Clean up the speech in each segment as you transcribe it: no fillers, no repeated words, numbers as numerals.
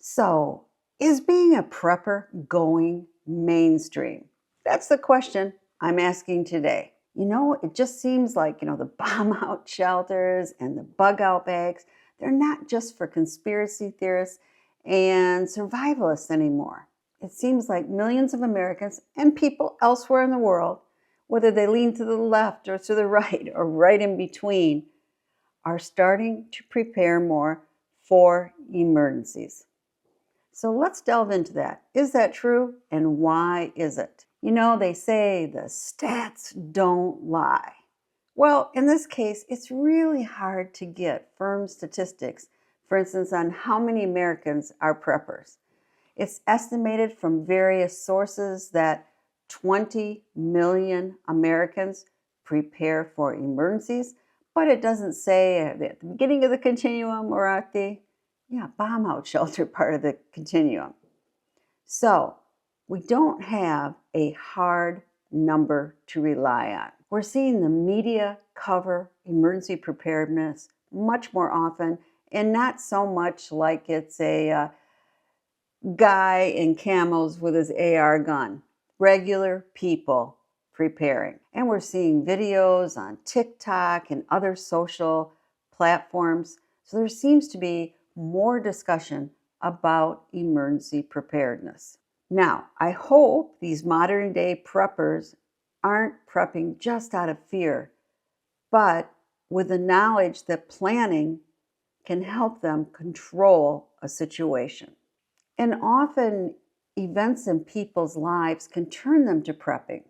So, is being a prepper going mainstream? That's the question I'm asking today. It just seems like, the bomb out shelters and the bug out bags, they're not just for conspiracy theorists and survivalists anymore. It seems like millions of Americans and people elsewhere in the world, whether they lean to the left or to the right or right in between, are starting to prepare more for emergencies. So let's delve into that. Is that true? And why is it? They say the stats don't lie. Well, in this case, it's really hard to get firm statistics, for instance, on how many Americans are preppers. It's estimated from various sources that 20 million Americans prepare for emergencies, but it doesn't say at the beginning of the continuum or at the bomb out shelter part of the continuum. So we don't have a hard number to rely on. We're seeing the media cover emergency preparedness much more often, and not so much like it's a guy in camos with his AR gun. Regular people preparing. And we're seeing videos on TikTok and other social platforms. So there seems to be more discussion about emergency preparedness. Now, I hope these modern day preppers aren't prepping just out of fear, but with the knowledge that planning can help them control a situation. And often events in people's lives can turn them to prepping.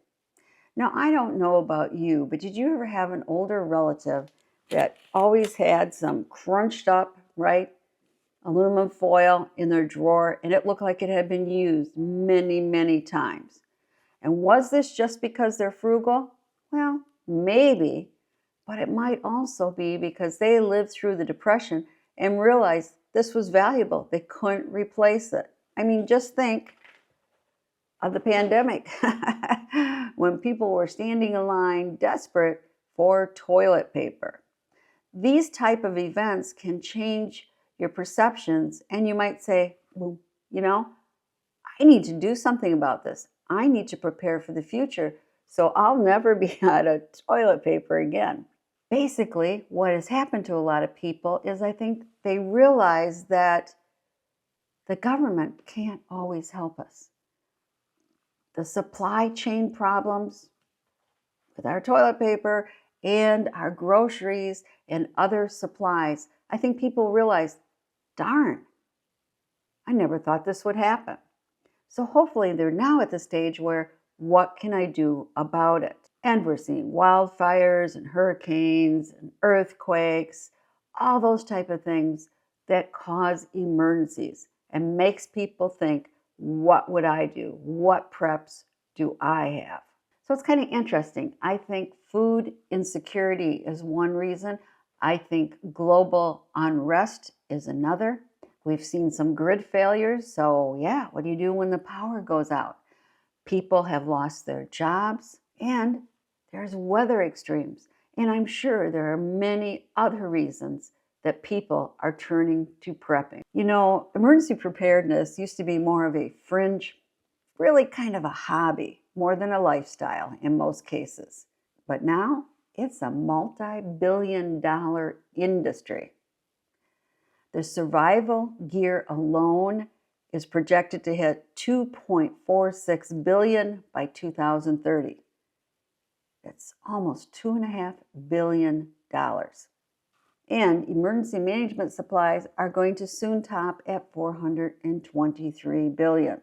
Now, I don't know about you, but did you ever have an older relative that always had some crunched up, right, aluminum foil in their drawer, and it looked like it had been used many, many times? And was this just because they're frugal? Well, maybe, but it might also be because they lived through the Depression and realized this was valuable. They couldn't replace it. I mean, just think of the pandemic when people were standing in line desperate for toilet paper. These type of events can change your perceptions, and you might say, well, I need to do something about this. I need to prepare for the future, so I'll never be out of toilet paper again. Basically, what has happened to a lot of people is I think they realize that the government can't always help us. The supply chain problems with our toilet paper and our groceries and other supplies, I think people realize, darn, I never thought this would happen. So hopefully they're now at the stage where, what can I do about it? And we're seeing wildfires and hurricanes and earthquakes, all those type of things that cause emergencies and makes people think, what would I do? What preps do I have? So it's kind of interesting. I think food insecurity is one reason. I think global unrest is another. We've seen some grid failures. So yeah, what do you do when the power goes out? People have lost their jobs, and there's weather extremes. And I'm sure there are many other reasons that people are turning to prepping. Emergency preparedness used to be more of a fringe, really kind of a hobby, more than a lifestyle in most cases. But now it's a multi-billion-dollar industry. The survival gear alone is projected to hit $2.46 billion by 2030. That's almost $2.5 billion. And emergency management supplies are going to soon top at $423 billion.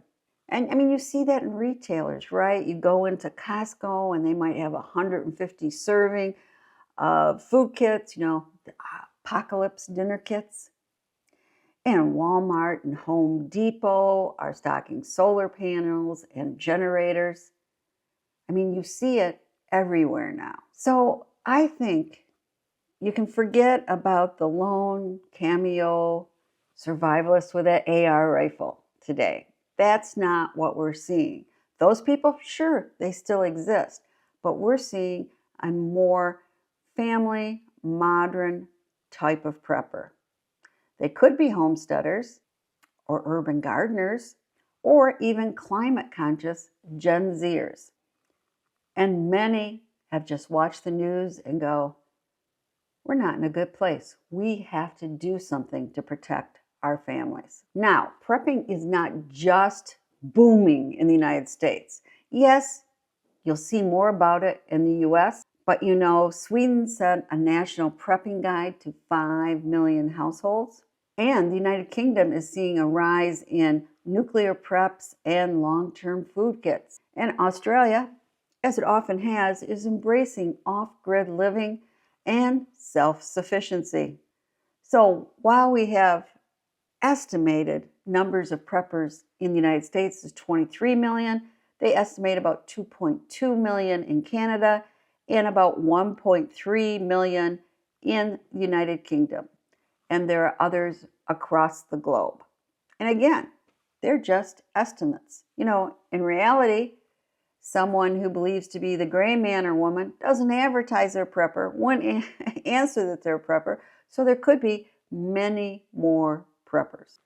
And I mean, you see that in retailers, right? You go into Costco and they might have 150 serving of food kits, the apocalypse dinner kits. And Walmart and Home Depot are stocking solar panels and generators. I mean, you see it everywhere now. So I think you can forget about the lone cameo survivalist with that AR rifle today. That's not what we're seeing. Those people, sure, they still exist, but we're seeing a more family, modern type of prepper. They could be homesteaders, or urban gardeners, or even climate conscious Gen Z-ers. And many have just watched the news and go, we're not in a good place. We have to do something to protect our families. Now, prepping is not just booming in the United States. Yes, you'll see more about it in the US, but you know, Sweden sent a national prepping guide to 5 million households. And the United Kingdom is seeing a rise in nuclear preps and long-term food kits. And Australia, as it often has, is embracing off-grid living and self-sufficiency. So while we have estimated numbers of preppers in the United States is 23 million, they estimate about 2.2 million in Canada and about 1.3 million in the United Kingdom. And there are others across the globe. And again, they're just estimates. You know, in reality, someone who believes to be the gray man or woman doesn't advertise their prepper, wouldn't answer that they're a prepper, so there could be many more preppers.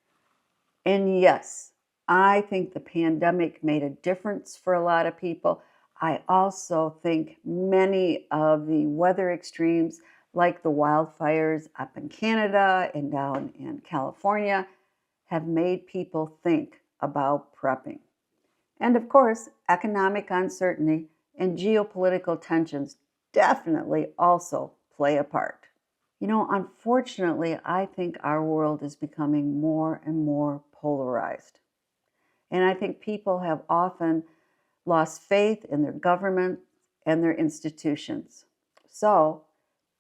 And yes, I think the pandemic made a difference for a lot of people. I also think many of the weather extremes, like the wildfires up in Canada and down in California, have made people think about prepping. And of course, economic uncertainty and geopolitical tensions definitely also play a part. You know, unfortunately, I think our world is becoming more and more polarized. And I think people have often lost faith in their government and their institutions. So,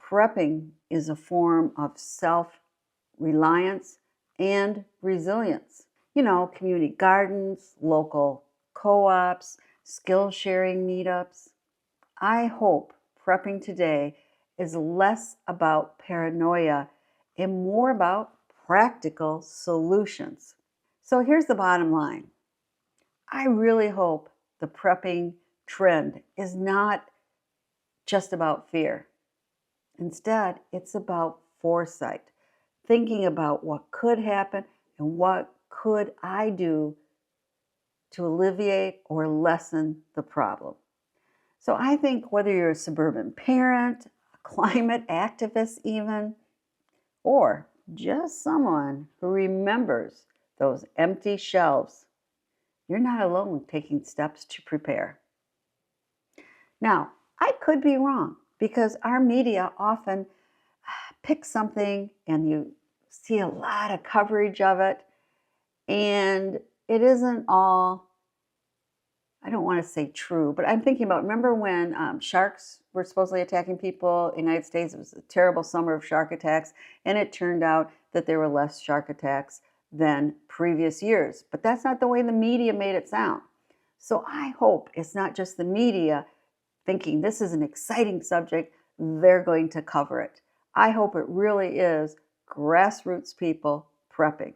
prepping is a form of self-reliance and resilience. You know, community gardens, local co-ops, skill sharing meetups. I hope prepping today is less about paranoia and more about practical solutions. So here's the bottom line. I really hope the prepping trend is not just about fear. Instead, it's about foresight, thinking about what could happen and what could I do to alleviate or lessen the problem. So I think whether you're a suburban parent, a climate activist even, or just someone who remembers those empty shelves, you're not alone taking steps to prepare. Now, I could be wrong because our media often picks something and you see a lot of coverage of it, and it isn't all, I don't want to say true, but I'm thinking about, remember when sharks were supposedly attacking people in the United States? It was a terrible summer of shark attacks, and it turned out that there were less shark attacks than previous years. But that's not the way the media made it sound. So I hope it's not just the media thinking this is an exciting subject, they're going to cover it. I hope it really is grassroots people prepping.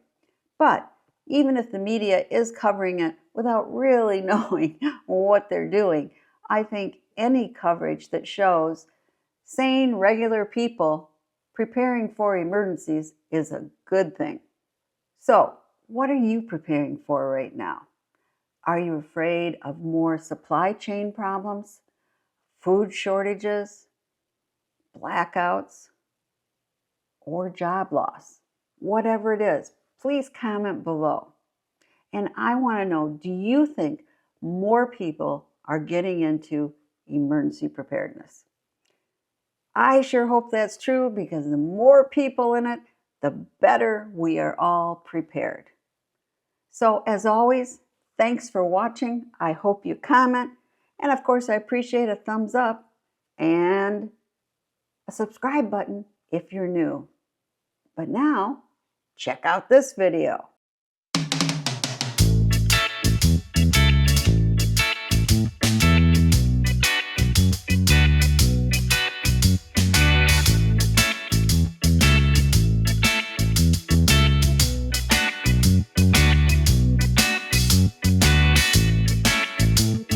But even if the media is covering it without really knowing what they're doing, I think any coverage that shows sane, regular people preparing for emergencies is a good thing. So, what are you preparing for right now? Are you afraid of more supply chain problems, food shortages, blackouts, or job loss? Whatever it is, please comment below. And I want to know, do you think more people are getting into emergency preparedness? I sure hope that's true, because the more people in it, the better we are all prepared. So as always, thanks for watching. I hope you comment. And of course, I appreciate a thumbs up and a subscribe button if you're new. But now, check out this video.